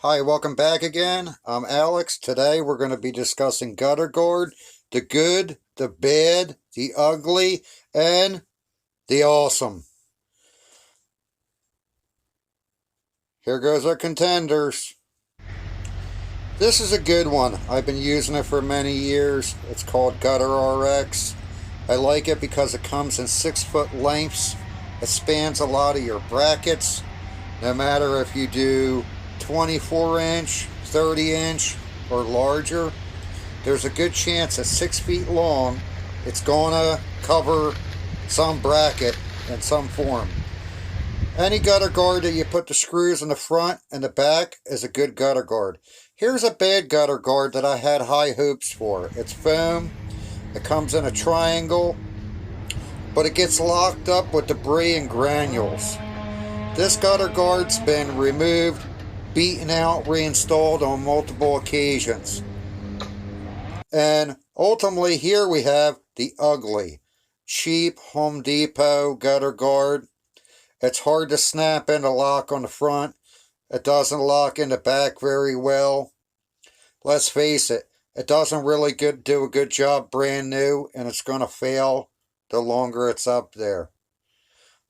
Hi, welcome back again. I'm Alex. Today we're going to be discussing gutter guard, the good, the bad, the ugly, and the awesome. Here goes our contenders. This is a good one. I've been using it for many years. It's called gutters. I like it because it comes in 6-foot lengths. It spans a lot of your brackets, no matter if you do 24-inch, 30-inch, or larger. There's a good chance at 6 feet long, it's going to cover some bracket in some form. Any gutter guard that you put the screws in the front and the back is a good gutter guard. Here's a bad gutter guard that I had high hopes for. It's foam. It comes in a triangle, but it gets locked up with debris and granules. This gutter guard's been removed, beaten out, reinstalled on multiple occasions. And ultimately, here we have the ugly, cheap Home Depot gutter guard. It's hard to snap in a lock on the front. It doesn't lock in the back very well. Let's face it, it doesn't really do a good job brand new, and it's going to fail the longer it's up there.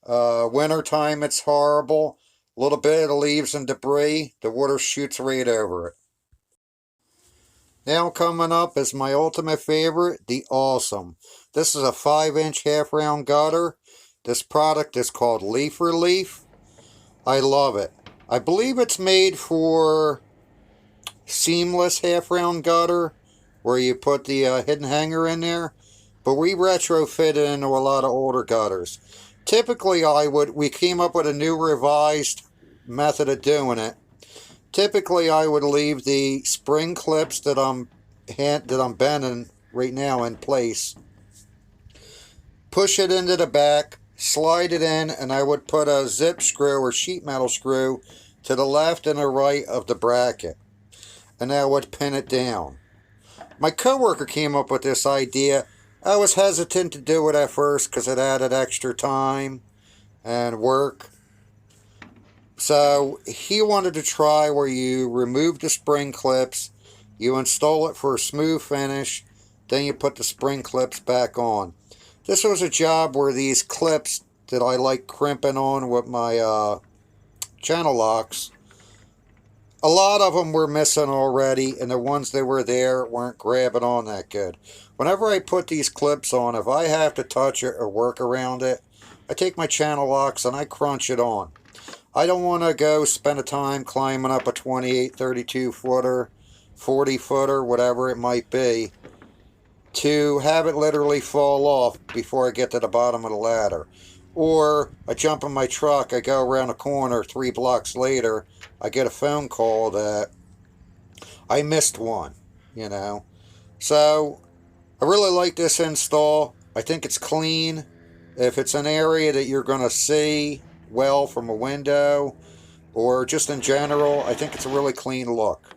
Wintertime, it's horrible. A little bit of leaves and debris, the water shoots right over it. Now coming up is my ultimate favorite, the Awesome. This is a 5-inch half-round gutter. This product is called Leaf Relief. I love it. I believe it's made for seamless half-round gutter, where you put the hidden hanger in there. But we retrofit it into a lot of older gutters. Typically, we came up with a new revised method of doing it. Typically, I would leave the spring clips that I'm bending right now in place. Push it into the back, slide it in, and I would put a zip screw or sheet metal screw to the left and the right of the bracket. And I would pin it down. My coworker came up with this idea. I was hesitant to do it at first because it added extra time and work. So he wanted to try where you remove the spring clips, you install it for a smooth finish, then you put the spring clips back on. This was a job where these clips that I like crimping on with my channel locks, a lot of them were missing already, and the ones that were there weren't grabbing on that good. Whenever I put these clips on, if I have to touch it or work around it, I take my channel locks and I crunch it on. I don't want to go spend a time climbing up a 28, 32 footer, 40 footer, whatever it might be, to have it literally fall off before I get to the bottom of the ladder. Or I jump in my truck, I go around a corner 3 blocks later, I get a phone call that I missed one, you know. So I really like this install. I think it's clean. If it's an area that you're going to see well from a window or just in general, I think it's a really clean look.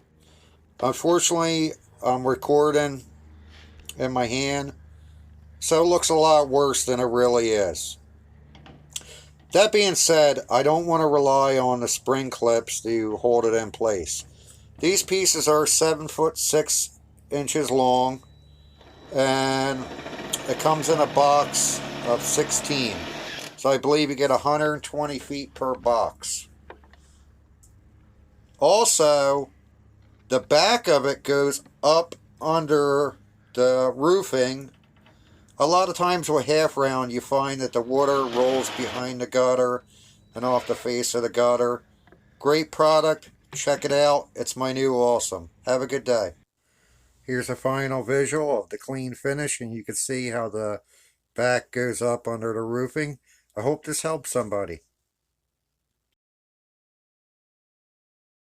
Unfortunately, I'm recording in my hand, so it looks a lot worse than it really is. That being said, I don't want to rely on the spring clips to hold it in place. These pieces are 7 foot 6 inches long, and it comes in a box of 16. So I believe you get 120 feet per box. Also, the back of it goes up under the roofing. A lot of times with half round, you find that the water rolls behind the gutter and off the face of the gutter. Great product. Check it out. It's my new Awesome. Have a good day. Here's a final visual of the clean finish, and you can see how the back goes up under the roofing. I hope this helps somebody.